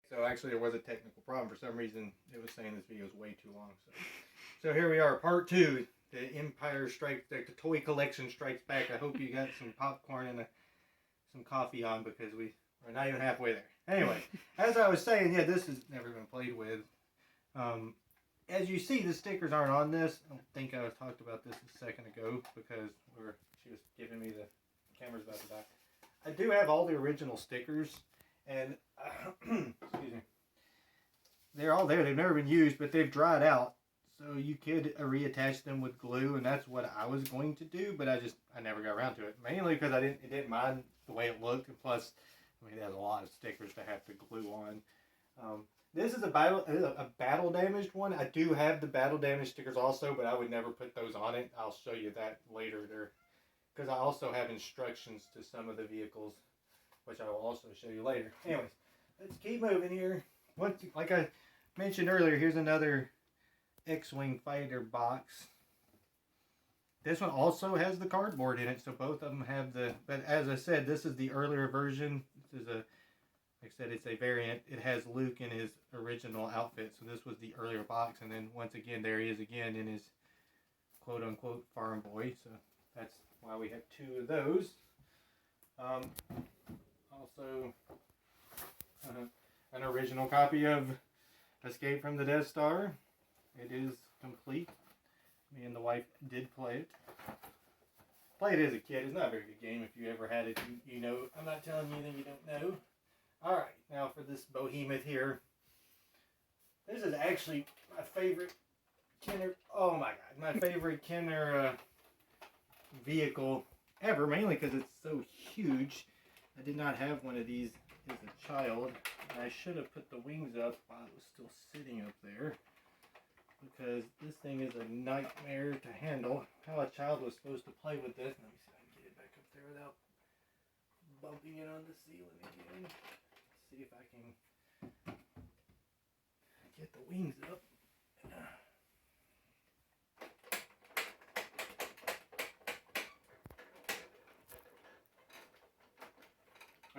So actually there was a technical problem. For some reason it was saying this video is way too long. So here we are, part 2. The Empire Strikes, the toy collection strikes back. I hope you got some popcorn and some coffee on, because we're not even halfway there. Anyway, as I was saying, yeah, this has never been played with. As you see, the stickers aren't on this. I don't think I talked about this a second ago, because she was giving me the camera's about to die. I do have all the original stickers, and excuse me, they're all there. They've never been used, but they've dried out. So you could reattach them with glue, and that's what I was going to do, but I never got around to it. Mainly because I didn't mind the way it looked, and plus, I mean, there's a lot of stickers to have to glue on. This is a battle damaged one. I do have the battle damaged stickers also, but I would never put those on it. I'll show you that later there, because I also have instructions to some of the vehicles, which I will also show you later. Anyways, let's keep moving here. Like I mentioned earlier, here's another X-Wing fighter box. This one also has the cardboard in it, so both of them have but as I said, this is the earlier version. This is like I said, it's a variant. It has Luke in his original outfit, so this was the earlier box, and then once again, there he is again in his quote-unquote farm boy, so that's why we have 2 of those. Also, an original copy of Escape from the Death Star. It is complete. Me and the wife did play it. Played it as a kid. It's not a very good game. If you ever had it, you know. I'm not telling you anything you don't know. Alright, now for this behemoth here. This is actually my favorite Kenner. Oh my god. My favorite Kenner vehicle ever. Mainly because it's so huge. I did not have one of these as a child. And I should have put the wings up while it was still sitting up there, because this thing is a nightmare to handle. How a child was supposed to play with this. Let me see if I can get it back up there without bumping it on the ceiling again. Let's see if I can get the wings up.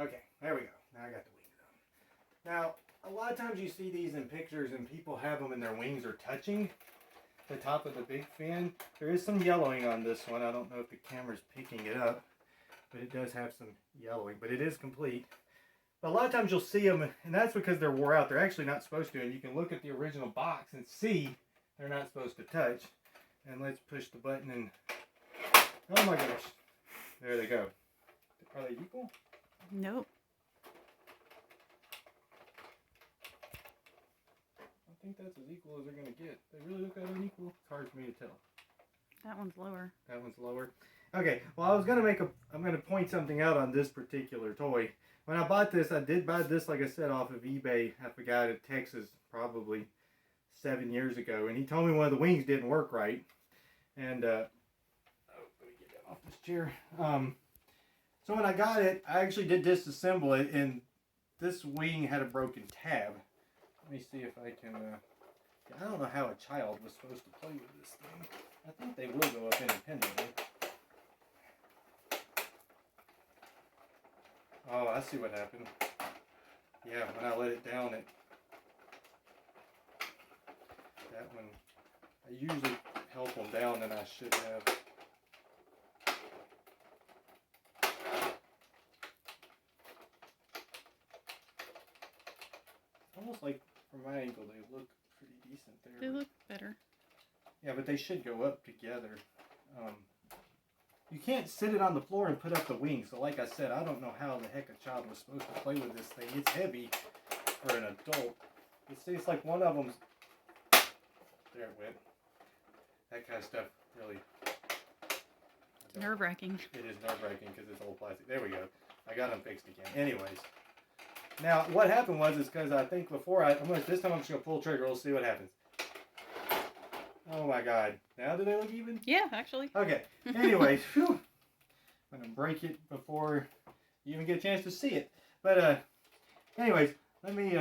Okay, there we go. Now I got the wings on. Now, a lot of times you see these in pictures and people have them and their wings are touching the top of the big fin. There is some yellowing on this one. I don't know if the camera's picking it up, but it does have some yellowing, but it is complete. But a lot of times you'll see them, and that's because they're wore out. They're actually not supposed to, and you can look at the original box and see they're not supposed to touch. And let's push the button and, oh my gosh, there they go. Are they equal? Nope. I think that's as equal as they're going to get. They really look that unequal. It's hard for me to tell. That one's lower. That one's lower. Okay, well, I'm going to point something out on this particular toy. When I bought this, I did buy this, like I said, off of eBay. I forgot, in Texas, probably 7 years ago. And he told me one of the wings didn't work right. And, let me get that off this chair. So when I got it, I actually did disassemble it, and this wing had a broken tab. Let me see if I can, I don't know how a child was supposed to play with this thing. I think they will go up independently. Oh, I see what happened. Yeah, when I let it down, that one, I usually help them down than I should have. Almost like, from my angle, they look pretty decent there. They look better. Yeah, but they should go up together. You can't sit it on the floor and put up the wings. So like I said, I don't know how the heck a child was supposed to play with this thing. It's heavy for an adult. It's like one of them's... There it went. That kind of stuff really... Nerve-wracking. It is nerve-wracking because it's old plastic. There we go. I got them fixed again. Anyways. Now, what happened was, because I think before this time I'm just going to pull the trigger. We'll see what happens. Oh my god. Now do they look even? Yeah, actually. Okay. Anyways, whew. I'm going to break it before you even get a chance to see it. But, anyways, let me,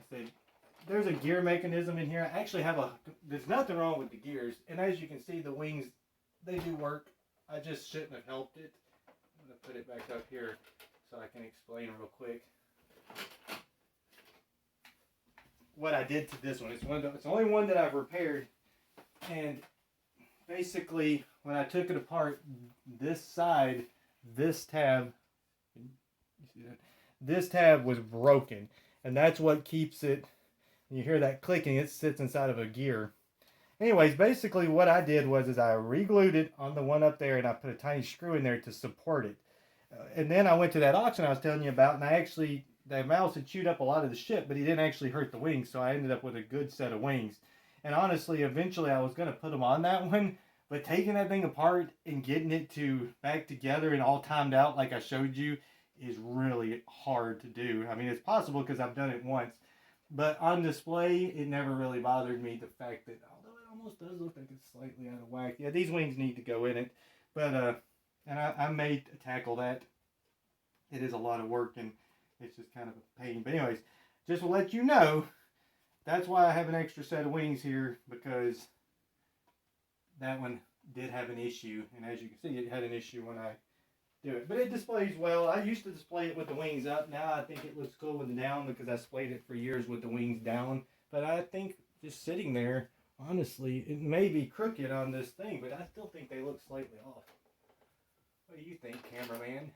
say, there's a gear mechanism in here. I actually have there's nothing wrong with the gears. And as you can see, the wings, they do work. I just shouldn't have helped it. I'm going to put it back up here so I can explain real quick. what I did to this one. It's the only one that I've repaired. And basically, when I took it apart, this side, this tab, you see that? This tab was broken. And that's what keeps it, you hear that clicking, it sits inside of a gear. Anyways, basically what I did was I re-glued it on the one up there and I put a tiny screw in there to support it. And then I went to that auction I was telling you about, and the mouse had chewed up a lot of the ship, but he didn't actually hurt the wings, so I ended up with a good set of wings. And honestly, eventually I was going to put them on that one, but taking that thing apart and getting it back together and all timed out like I showed you is really hard to do. I mean, it's possible because I've done it once, but on display, it never really bothered me, the fact that, although it almost does look like it's slightly out of whack. Yeah, these wings need to go in it, but, and I may tackle that. It is a lot of work, and it's just kind of a pain. But anyways, just to let you know, that's why I have an extra set of wings here, because that one did have an issue. And as you can see, it had an issue when I do it. But it displays well. I used to display it with the wings up. Now I think it looks cool with the down because I displayed it for years with the wings down. But I think just sitting there, honestly, it may be crooked on this thing, but I still think they look slightly off. What do you think, cameraman?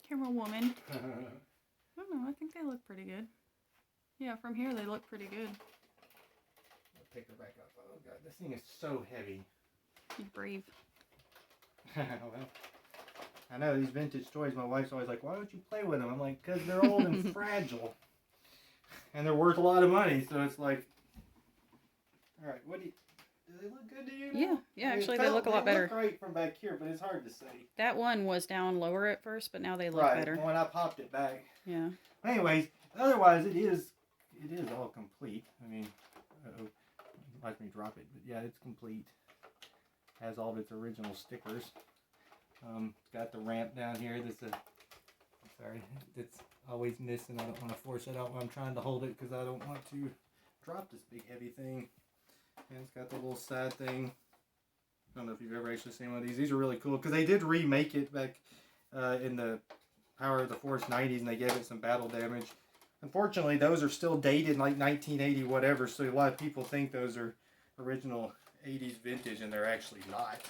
Camera woman. I don't know. I think they look pretty good. Yeah, from here they look pretty good. I'll pick her back up. Oh god, this thing is so heavy. You're brave. Well, I know these vintage toys. My wife's always like, "Why don't you play with them?" I'm like, "Because they're old and fragile, and they're worth a lot of money." So it's like, all right, do they look good to you now? Yeah. Actually, they look a lot better. They look great from back here, but it's hard to say. That one was down lower at first, but now they look better. Right. When I popped it back. Yeah. Anyways, otherwise it is all complete. I mean, watch me drop it, but yeah, it's complete. Has all of its original stickers. It's got the ramp down here. It's always missing. I don't want to force it out when I'm trying to hold it because I don't want to drop this big heavy thing. And it's got the little side thing. I don't know if you've ever actually seen one of these. These are really cool because they did remake it back in the Power of the Force 90s, and they gave it some battle damage. Unfortunately, those are still dated like 1980 whatever, so a lot of people think those are original 80s vintage, and they're actually not.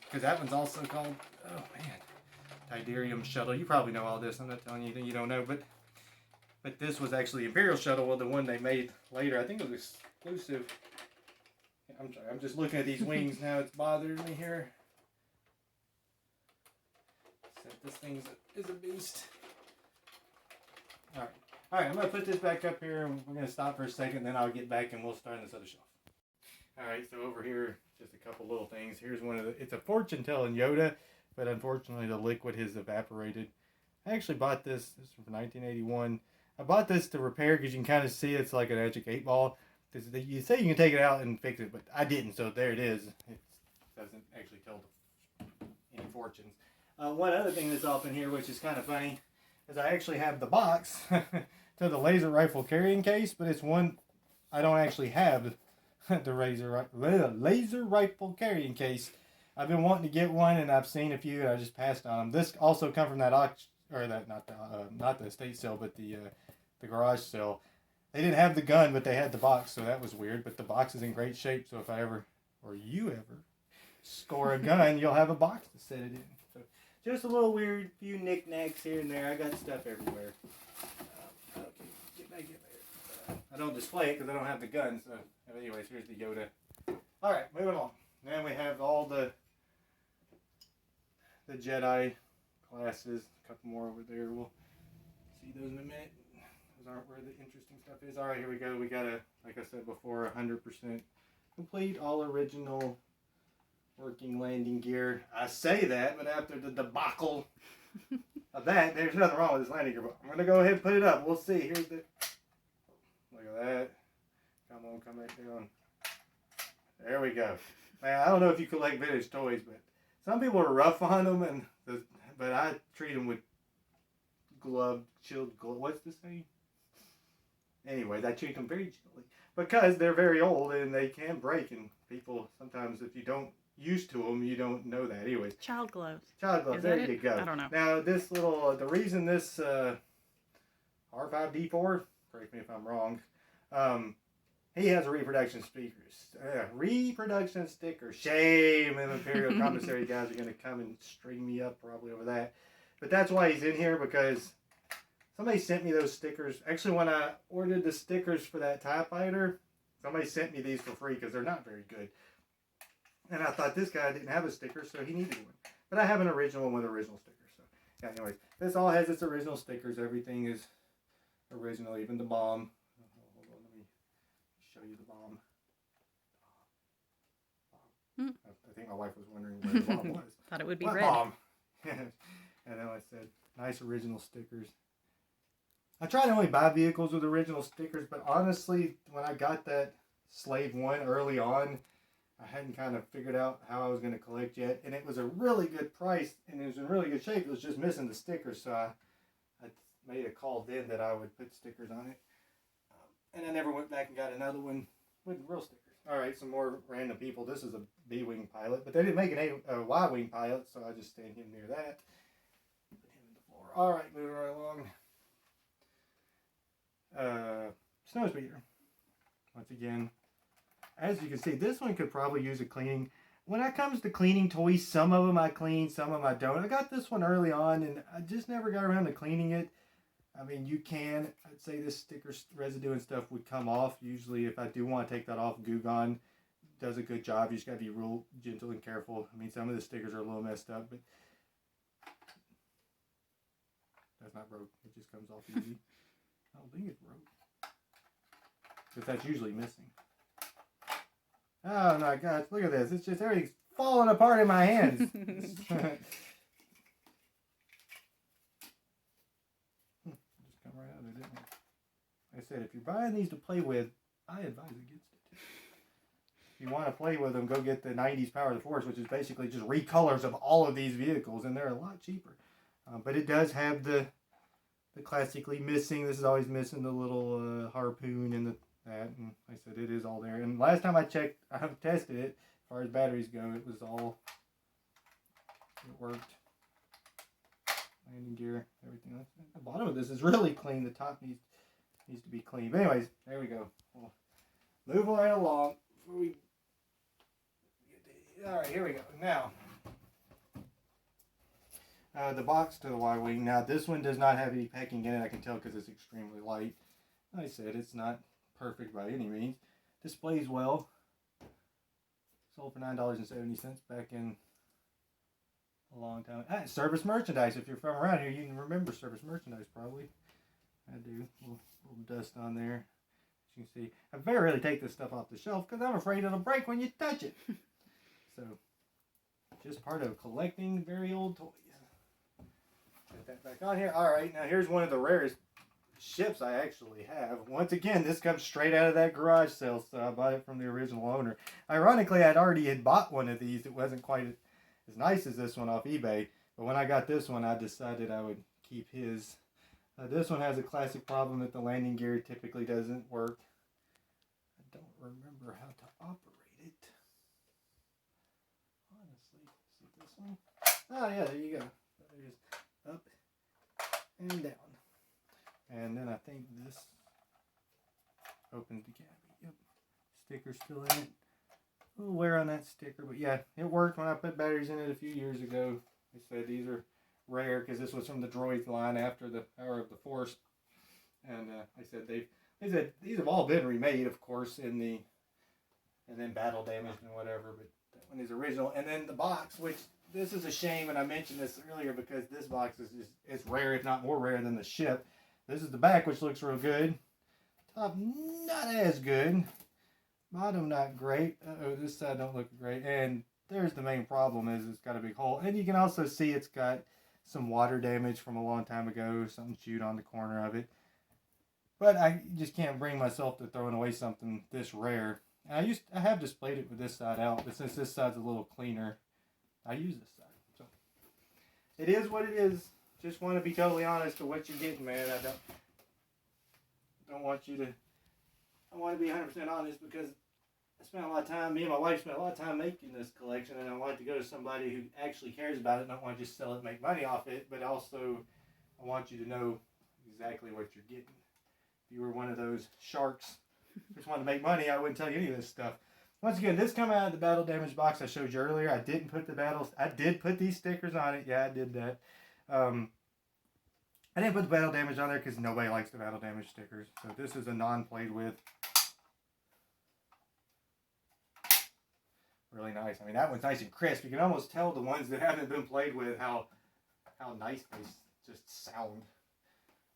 Because that one's also called, oh man, Tidarium Shuttle. You probably know all this. I'm not telling you anything you don't know, but this was actually Imperial Shuttle, the one they made later. I think it was exclusive. I'm sorry, I'm just looking at these wings now. It's bothering me here. This thing is a beast. Alright, I'm going to put this back up here, and we're going to stop for a second, then I'll get back and we'll start on this other shelf. Alright, so over here, just a couple little things. Here's one of it's a fortune telling Yoda, but unfortunately the liquid has evaporated. I actually bought this is from 1981. I bought this to repair because you can kind of see it's like an Magic 8 Ball. You say you can take it out and fix it, but I didn't, so there it is. It doesn't actually tell any fortunes. One other thing that's off in here, which is kind of funny, is I actually have the box to the laser rifle carrying case, but it's one I don't actually have the laser rifle carrying case. I've been wanting to get one, and I've seen a few, and I just passed on them. This also come from that auction, or that not the estate sale, but the garage sale. They didn't have the gun, but they had the box, so that was weird. But the box is in great shape, so if I ever, or you ever, score a gun, you'll have a box to set it in. So just a little weird few knickknacks here and there. I got stuff everywhere. Okay, get back in there. I don't display it because I don't have the gun. So, anyways, here's the Yoda. All right, moving on. Then we have all the Jedi Classes. A couple more over there. We'll see those in a minute. Those aren't where the interesting stuff is. All right, here we go. We got like I said before, 100% complete, all original working landing gear. I say that, but after the debacle of that, there's nothing wrong with this landing gear. But I'm going to go ahead and put it up. We'll see. Here's the... Look at that. Come on, come back down. There we go. Man, I don't know if you collect vintage toys, but some people are rough on them, but I treat them with chilled glove. What's this thing? Anyways, I treat them very gently because they're very old and they can break, and people sometimes, if you don't used to them, you don't know that. Anyways, Child gloves. Child gloves. There you go. I don't know. Now this the reason this R5D4, correct me if I'm wrong, He has a reproduction sticker. Shame, them Imperial commissary guys are going to come and string me up probably over that. But that's why he's in here, because somebody sent me those stickers. Actually, when I ordered the stickers for that TIE fighter, somebody sent me these for free because they're not very good. And I thought this guy didn't have a sticker, so he needed one. But I have an original one with original stickers. So, yeah, anyways, this all has its original stickers. Everything is original, even the bomb. Hold on, let me show you the bomb. I think my wife was wondering where the bomb was. Thought it would be what red. Bomb? And then I said, nice original stickers. I try to only buy vehicles with original stickers, but honestly, when I got that Slave 1 early on, I hadn't kind of figured out how I was going to collect yet, and it was a really good price, and it was in really good shape. It was just missing the stickers, so I made a call then that I would put stickers on it. And I never went back and got another one with real stickers. All right, some more random people. This is a B-wing pilot, but they didn't make a Y-wing pilot, so I just stand him near that. Put him in the floor. All right, moving right along. Snowspeeder. Once again, as you can see, this one could probably use a cleaning. When it comes to cleaning toys, some of them I clean, some of them I don't. I got this one early on, and I just never got around to cleaning it. I mean, you can. I'd say this sticker residue and stuff would come off. Usually, if I do want to take that off, Goo Gone does a good job. You just got to be real gentle and careful. I mean, some of the stickers are a little messed up, but that's not broke. It just comes off easy. I don't think it's broke. Because that's usually missing. Oh my gosh, look at this. It's just everything's falling apart in my hands. Just come right out of it, didn't it? Like I said, if you're buying these to play with, I advise against it. If you want to play with them, go get the 90s Power of the Force, which is basically just recolors of all of these vehicles, and they're a lot cheaper. But it does have the classically missing. This is always missing the little harpoon and that. And like I said, it is all there. And last time I checked, I have tested it. As far as batteries go, it was all. It worked. Landing gear, everything like that. The bottom of this is really clean. The top needs to be clean. But anyways, there we go. We'll move right along. All right, here we go. Now. The box to the Y-Wing. Now, this one does not have any packing in it. I can tell because it's extremely light. Like I said, it's not perfect by any means. Displays well. Sold for $9.70 back in a long time. Service merchandise. If you're from around here, you can remember service merchandise probably. I do. A little dust on there. As you can see, I very rarely take this stuff off the shelf because I'm afraid it'll break when you touch it. So, just part of collecting very old toys. Put that back on here. All right, now here's one of the rarest ships I actually have. Once again, this comes straight out of that garage sale, so I bought it from the original owner. Ironically, I'd already bought one of these. It wasn't quite as nice as this one off eBay, but when I got this one, I decided I would keep his. This one has a classic problem that the landing gear typically doesn't work. I don't remember how to operate it. Honestly, is it this one? Oh yeah, there you go. There's up and down. And then I think this opens the cavity. Yep. Sticker's still in it. A little wear on that sticker, but yeah, it worked when I put batteries in it a few years ago. They said these are rare because this was from the droids line after the Power of the Force. And they said these have all been remade, of course, and then battle damaged and whatever, but that one is original. And then the box, which this is a shame, and I mentioned this earlier because this box is it's rare, if not more rare than the ship. This is the back, which looks real good. Top, not as good. Bottom, not great. Uh-oh, this side don't look great. And there's the main problem is it's got a big hole. And you can also see it's got some water damage from a long time ago. Something chewed on the corner of it. But I just can't bring myself to throwing away something this rare. And I have displayed it with this side out, but since this side's a little cleaner, I use this side. So it is what it is. Just want to be totally honest to what you're getting, man. I don't want you to. I want to be 100% honest because I spent a lot of time. Me and my wife spent a lot of time making this collection, and I want to go to somebody who actually cares about it. And don't want to just sell it, and make money off it, but also I want you to know exactly what you're getting. If you were one of those sharks just wanted to make money, I wouldn't tell you any of this stuff. Once again, this come out of the battle damage box I showed you earlier. I didn't put the battles. I did put these stickers on it. Yeah, I did that. I didn't put the battle damage on there because nobody likes the battle damage stickers. So this is a non-played with. Really nice. I mean, that one's nice and crisp. You can almost tell the ones that haven't been played with how nice they just sound.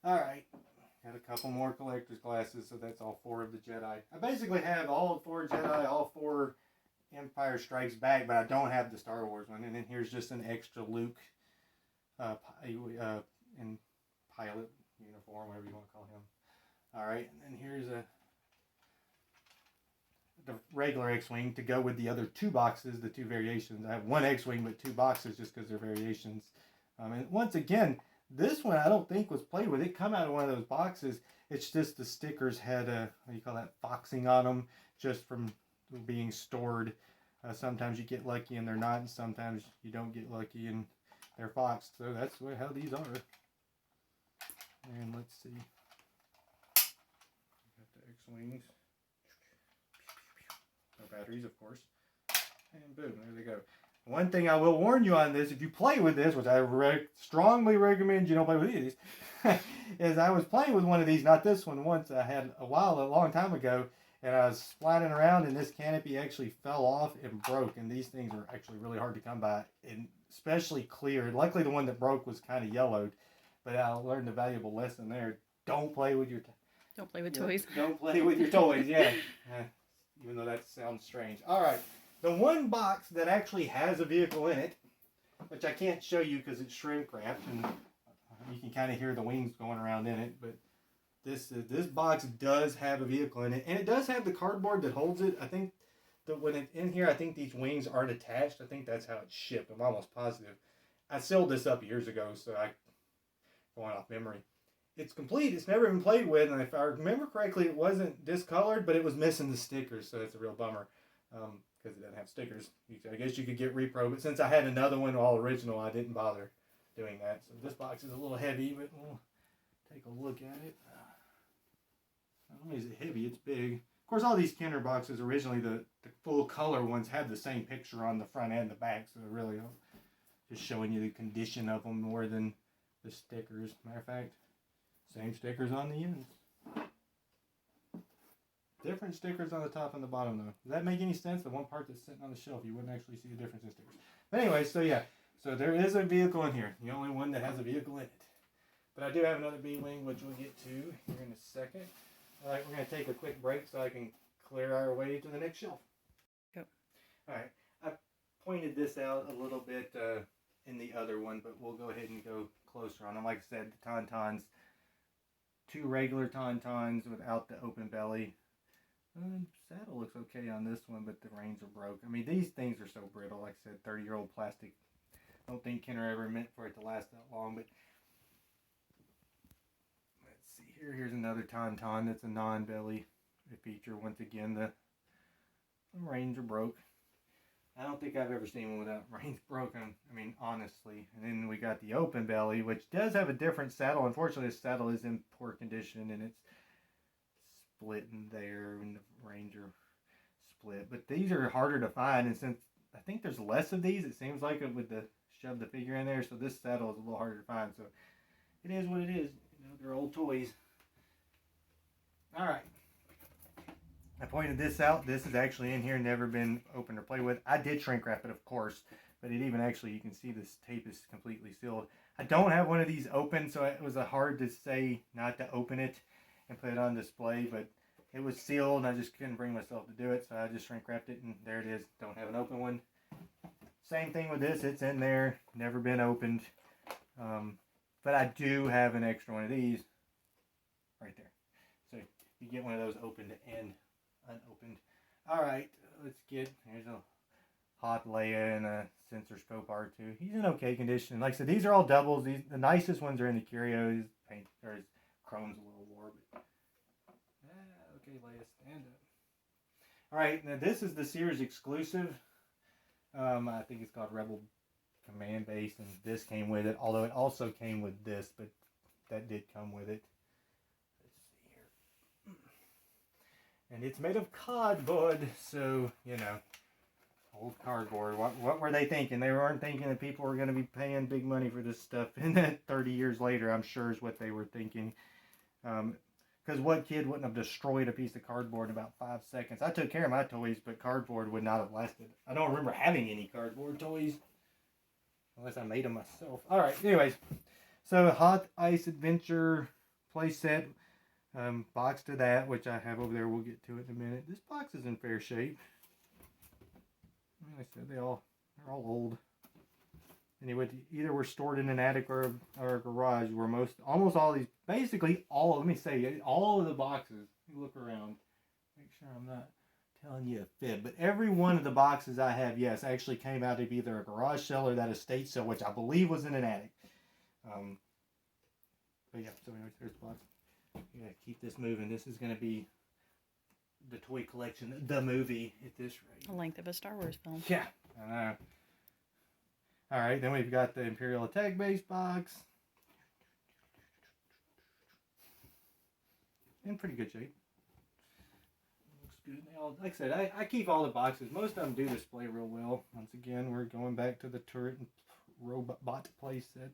All right. Got a couple more collector's glasses, so that's all 4 of the Jedi. I basically have all 4 Jedi, all 4 Empire Strikes Back, but I don't have the Star Wars one. And then here's just an extra Luke in pilot uniform, whatever you want to call him. All right, and then here's the regular X-Wing to go with the other 2 boxes, the 2 variations. I have 1 X-Wing, but 2 boxes just because they're variations. And once again, this one I don't think was played with. It come out of one of those boxes. It's just the stickers had what do you call that, foxing on them, just from being stored. Sometimes you get lucky and they're not, and sometimes you don't get lucky and they're foxed. So that's how these are. And let's see. Got the X-Wings. No batteries, of course. And boom, there they go. One thing I will warn you on this, if you play with this, which I strongly recommend you don't play with these, is I was playing with one of these, not this one, once I had a long time ago, and I was splatting around and this canopy actually fell off and broke, and these things are actually really hard to come by, and especially clear. Luckily the one that broke was kind of yellowed, but I learned a valuable lesson there. Don't play with your Don't play with toys. Don't play with your toys, yeah. Even though that sounds strange. All right. The one box that actually has a vehicle in it, which I can't show you because it's shrink wrapped, and you can kind of hear the wings going around in it, but this box does have a vehicle in it, and it does have the cardboard that holds it. I think that when it's in here, I think these wings aren't attached. I think that's how it's shipped. I'm almost positive. I sealed this up years ago, so I'm going off memory. It's complete. It's never been played with, and if I remember correctly, it wasn't discolored, but it was missing the stickers, so it's a real bummer. Because it doesn't have stickers. I guess you could get repro, but since I had another one all original, I didn't bother doing that. So this box is a little heavy, but we'll take a look at it. Not only is it heavy, it's big. Of course, all these Kenner boxes, originally the full color ones had the same picture on the front and the back, so they're really just showing you the condition of them more than the stickers. Matter of fact, same stickers on the ends. Different stickers on the top and the bottom, though. Does that make any sense? The one part that's sitting on the shelf, you wouldn't actually see the difference in stickers. But anyway, so yeah. So there is a vehicle in here. The only one that has a vehicle in it. But I do have another B-Wing, which we'll get to here in a second. All right, we're going to take a quick break so I can clear our way to the next shelf. Yep. All right. I pointed this out a little bit in the other one, but we'll go ahead and go closer on them. Like I said, the Tauntauns. 2 regular Tauntauns without the open belly. Saddle looks okay on this one, but the reins are broke. I mean, these things are so brittle. Like I said, 30-year-old plastic. I don't think Kenner ever meant for it to last that long, but let's see here. Here's another Tauntaun that's a non-belly feature. Once again, the reins are broke. I don't think I've ever seen one without reins broken. I mean, honestly. And then we got the open belly, which does have a different saddle. Unfortunately, the saddle is in poor condition, and it's split in there, and the reins are split. But these are harder to find, and since I think there's less of these, it seems like it with the shove the figure in there, so this saddle is a little harder to find. So it is what it is. You know, they're old toys. All right. I pointed this out. This is actually in here, never been opened or played with. I did shrink wrap it, of course, but it even actually, you can see this tape is completely sealed. I don't have one of these open, so it was hard to say not to open it and put it on display, but it was sealed and I just couldn't bring myself to do it, so I just shrink wrapped it, and there it is. Don't have an open one. Same thing with this. It's in there, never been opened, but I do have an extra one of these right there. So you get one of those opened and unopened. All right, let's get, here's a Hot Leia and a sensor scope R2. He's in okay condition. Like I said, these are all doubles. The nicest ones are in the curios. Paint, or his chrome's a little worn, but okay, Leia, stand up. All right, now this is the Sears exclusive. I think it's called Rebel Command Base, and this came with it, although it also came with this, but that did come with it. Let's see here. And it's made of cardboard, so, you know, old cardboard. What were they thinking? They weren't thinking that people were going to be paying big money for this stuff. And that 30 years later, I'm sure is what they were thinking. Because what kid wouldn't have destroyed a piece of cardboard in about 5 seconds? I took care of my toys, but cardboard would not have lasted. I don't remember having any cardboard toys. Unless I made them myself. Alright, anyways. So, Hot Ice Adventure Playset. Box to that, which I have over there. We'll get to it in a minute. This box is in fair shape. Like I said, they're all old. Anyway, either were stored in an attic or a garage. Where almost all these, basically all. Let me say, all of the boxes. You look around. Make sure I'm not telling you a fib. But every one of the boxes I have, yes, actually came out of either a garage sale or that estate sale, which I believe was in an attic. But yeah, so anyways, there's the box. Yeah, keep this moving. This is going to be the toy collection, the movie at this rate. The length of a Star Wars film. Yeah, I know. Alright, then we've got the Imperial Tag Base box. In pretty good shape. Looks good. Like I said, I keep all the boxes. Most of them do display real well. Once again, we're going back to the turret and robot playset.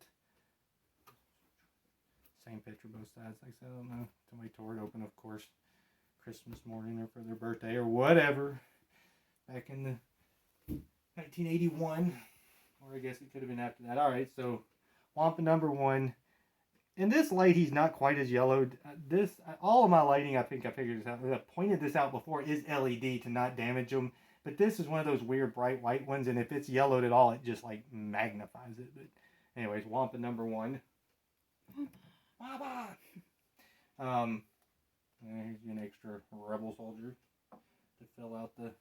Same picture both sides. Like I said, I don't know. Somebody tore it open, of course, Christmas morning or for their birthday or whatever. Back in the 1981. Or I guess it could have been after that. Alright, so Wampa number 1. In this light, he's not quite as yellowed. All of my lighting, I think I figured this out. I pointed this out before, is LED to not damage them. But this is one of those weird bright white ones. And if it's yellowed at all, it just like magnifies it. But anyways, Wampa number 1. Wampa! Here's an extra rebel soldier to fill out the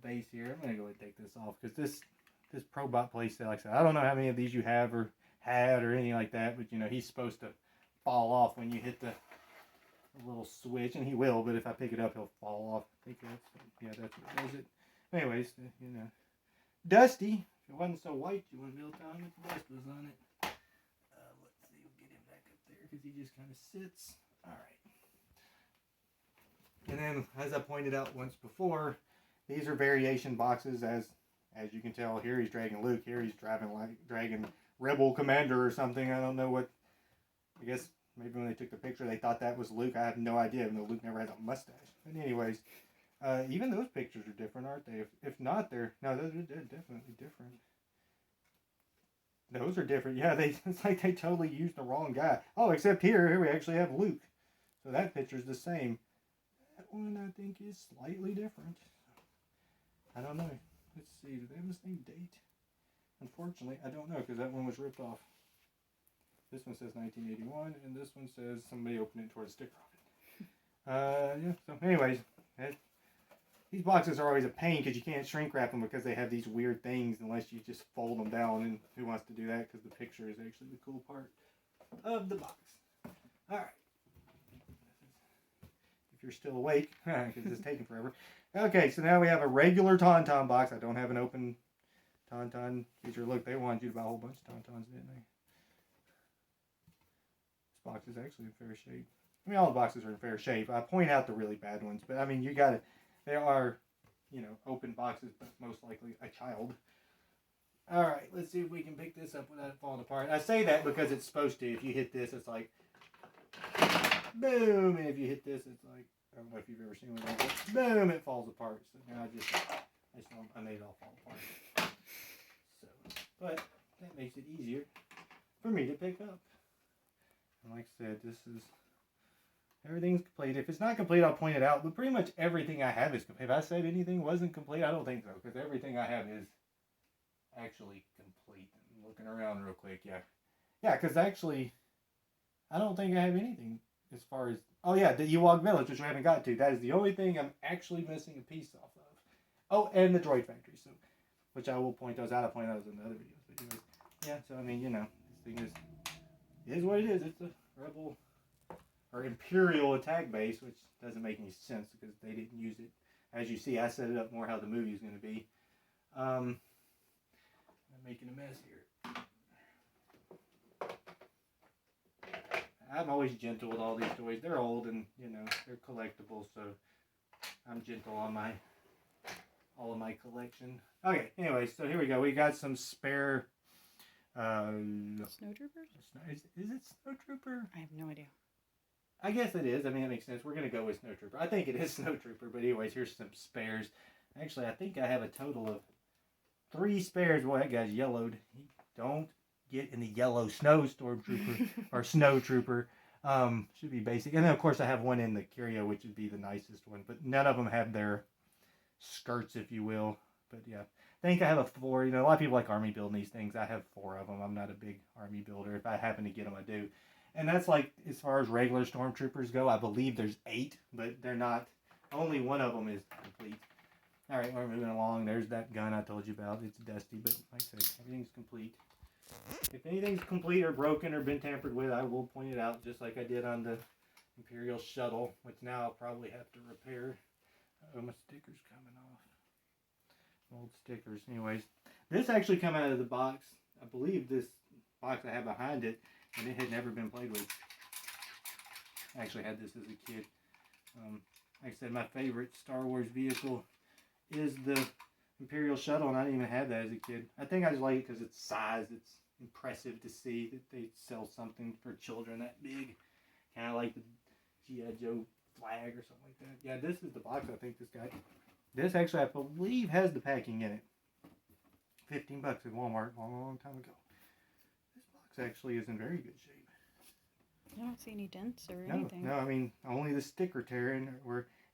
base here. I'm going to go ahead and take this off because this Probot playset, like I said, I don't know how many of these you have or had or anything like that, but you know, he's supposed to fall off when you hit the little switch, and he will, but if I pick it up, he'll fall off. I think that's what does it. Anyways, you know, dusty. If it wasn't so white, you wouldn't be able to tell how much dust was on it. Let's see, we'll get him back up there because he just kind of sits. All right. And then, as I pointed out once before, these are variation boxes. As you can tell, here he's dragging Luke. Here he's dragging Rebel Commander or something. I don't know what. I guess maybe when they took the picture, they thought that was Luke. I have no idea, even though Luke never has a mustache. But anyways, even those pictures are different, aren't they? If not, they're definitely different. Those are different. Yeah, it's like they totally used the wrong guy. Oh, except here we actually have Luke. So that picture's the same. That one I think is slightly different. I don't know. Let's see. Do they have the same date? Unfortunately, I don't know because that one was ripped off. This one says 1981, and this one says somebody opened it toward a sticker on it. Yeah. So, anyways, these boxes are always a pain because you can't shrink wrap them because they have these weird things unless you just fold them down. And who wants to do that? Because the picture is actually the cool part of the box. All right. If you're still awake, because it's taking forever. Okay, so now we have a regular Tauntaun box. I don't have an open Tauntaun feature. Look, they wanted you to buy a whole bunch of Tauntauns, didn't they? This box is actually in fair shape. I mean, all the boxes are in fair shape. I point out the really bad ones, but I mean, you got it. They are, you know, open boxes, but most likely a child. All right, let's see if we can pick this up without it falling apart. I say that because it's supposed to. If you hit this, it's like boom, and if you hit this, it's like, I don't know if you've ever seen one like that. Boom, it falls apart. So now I made it all fall apart. So, but that makes it easier for me to pick up. And like I said, everything's complete. If it's not complete, I'll point it out. But pretty much everything I have is complete. If I said anything wasn't complete, I don't think so. Because everything I have is actually complete. I'm looking around real quick. Yeah, because actually, I don't think I have anything as far as... Oh yeah, the Ewok Village, which we haven't got to. That is the only thing I'm actually missing a piece off of. Oh, and the Droid Factory, so which I will point those out. I'll point those in the other videos. But anyways, yeah, so I mean, you know, this thing is what it is. It's a Rebel or Imperial Tag Base, which doesn't make any sense because they didn't use it. As you see, I set it up more how the movie is going to be. I'm making a mess here. I'm always gentle with all these toys. They're old and, you know, they're collectibles, so I'm gentle on all of my collection. Okay, anyway, so here we go. We got some spare. Snowtroopers? Is it Snowtrooper? I have no idea. I guess it is. I mean, it makes sense. We're going to go with Snowtrooper. I think it is Snowtrooper. But anyways, here's some spares. Actually, I think I have a total of 3 spares. Boy, that guy's yellowed. Don't get in the yellow snow stormtrooper or Snowtrooper. Should be basic. And then, of course, I have one in the curio, which would be the nicest one. But none of them have their skirts, if you will. But yeah, I think I have a 4. You know, a lot of people like army building these things. I have 4 of them. I'm not a big army builder. If I happen to get them, I do. And that's like, as far as regular stormtroopers go, I believe there's 8, but they're not. Only one of them is complete. All right, we're moving along. There's that gun I told you about. It's dusty, but like I said, everything's complete. If anything's complete or broken or been tampered with, I will point it out, just like I did on the Imperial Shuttle, which now I'll probably have to repair. Oh, my sticker's coming off. Old stickers. Anyways, this actually come out of the box. I believe this box I have behind it, and it had never been played with. I actually had this as a kid. Like I said, my favorite Star Wars vehicle is the Imperial Shuttle, and I didn't even have that as a kid. I think I just like it because it's size. It's impressive to see that they sell something for children that big. Kind of like the G.I. Joe flag or something like that. Yeah, this is the box I think this guy. This actually, I believe, has the packing in it. $15 at Walmart a long time ago. This box actually is in very good shape. I don't see any dents or anything. No, I mean, only the sticker tearing.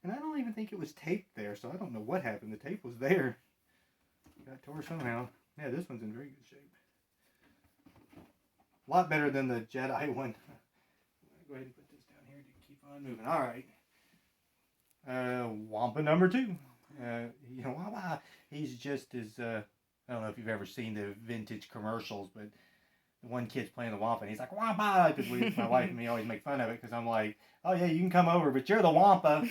And I don't even think it was taped there, so I don't know what happened. The tape was there. Got tore somehow. Yeah, this one's in very good shape. A lot better than the Jedi one. Go ahead and put this down here to keep on moving. All right. Wampa number 2. Wampa, he's just as, I don't know if you've ever seen the vintage commercials, but the one kid's playing the Wampa, and he's like, Wampa! Because my wife and me always make fun of it, because I'm like, oh yeah, you can come over, but you're the Wampa.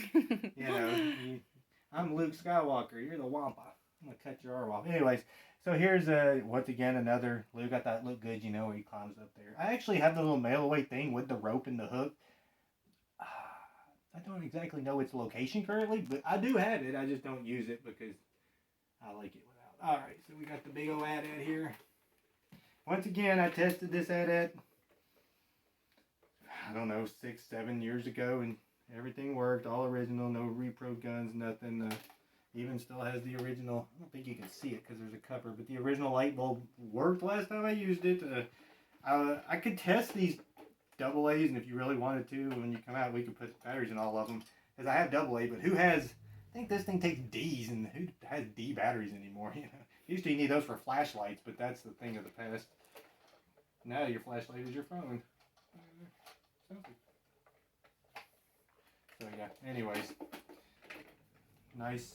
I'm Luke Skywalker, you're the Wampa. I'm going to cut your arm off. Anyways, so here's, once again, another Luke. I thought it looked good, where he climbs up there. I actually have the little mail-away thing with the rope and the hook. I don't exactly know its location currently, but I do have it. I just don't use it because I like it without. All right, so we got the big old AT-AT here. Once again, I tested this AT-AT, I don't know, 6-7 years ago, and everything worked. All original, no repro guns, nothing. Even still has the original. I don't think you can see it because there's a cover, but the original light bulb worked last time I used it. I could test these AA's, and if you really wanted to, when you come out, we could put batteries in all of them. Because I have AA, but who has? I think this thing takes D's, and who has D batteries anymore? Usually you need those for flashlights, but that's the thing of the past. Now your flashlight is your phone. So yeah. Anyways, nice.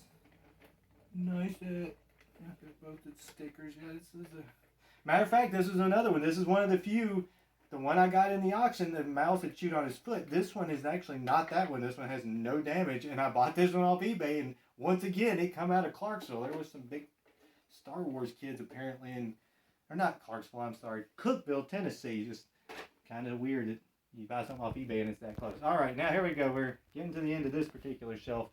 Both its stickers. Yeah, this is a. Matter of fact, this is another one. This is one of the few. The one I got in the auction, the mouse had chewed on his foot. This one is actually not that one. This one has no damage, and I bought this one off eBay. And once again, it come out of Clarksville. There was some big Star Wars kids apparently, or not Clarksville. I'm sorry, Cookeville, Tennessee. Just kind of weird that you buy something off eBay and it's that close. All right, now here we go. We're getting to the end of this particular shelf.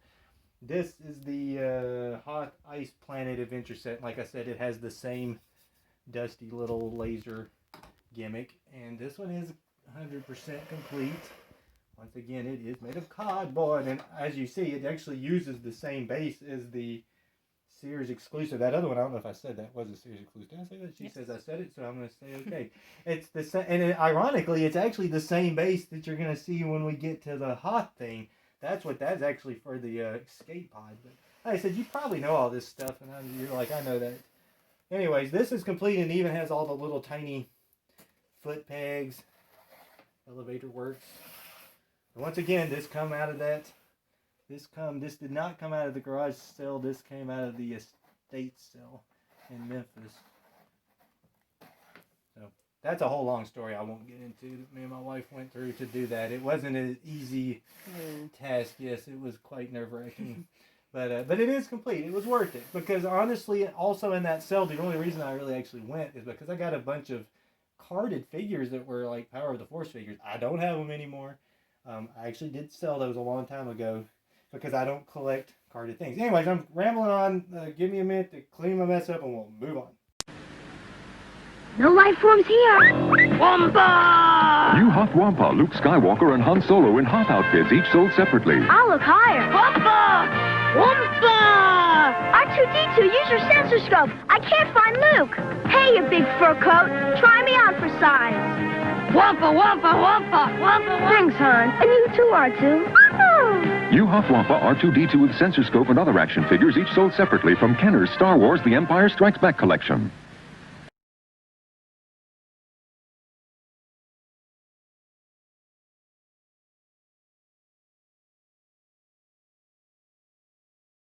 This is the Hot Ice Planet Adventure Set. Like I said, it has the same dusty little laser gimmick, and this one is 100% complete. Once again, it is made of cardboard, and as you see, it actually uses the same base as the Sears exclusive. That other one, I don't know if I said that was a Sears exclusive. Did I say that? She says I said it, so I'm going to say okay. It's the same, and ironically, it's actually the same base that you're going to see when we get to the hot thing. That's actually for the escape pod. But like I said, you probably know all this stuff, and you're like, I know that. Anyways, this is complete and even has all the little tiny foot pegs, elevator works. And once again, this come out of that. This did not come out of the garage sale. This came out of the estate sale in Memphis. So that's a whole long story I won't get into. That me and my wife went through to do that. It wasn't an easy task. Yes, it was quite nerve-wracking. But it is complete. It was worth it. Because honestly, also in that sale, the only reason I really actually went is because I got a bunch of carded figures that were like Power of the Force figures. I don't have them anymore. I actually did sell those a long time ago. because I don't collect carded things. Anyways, I'm rambling on. Give me a minute to clean my mess up and we'll move on. No life forms here. Wampa! New Hot Wampa, Luke Skywalker, and Han Solo in Hot outfits, each sold separately. I'll look higher. Wampa! Wampa! R2-D2, use your sensor scope. I can't find Luke. Hey, you big fur coat. Try me on for size. Wampa, Wampa, Wampa, Wampa, Wampa. Thanks, Han. And you too, R2. Oh. New Hot Wampa, R2-D2 with sensor scope and other action figures, each sold separately from Kenner's Star Wars The Empire Strikes Back collection.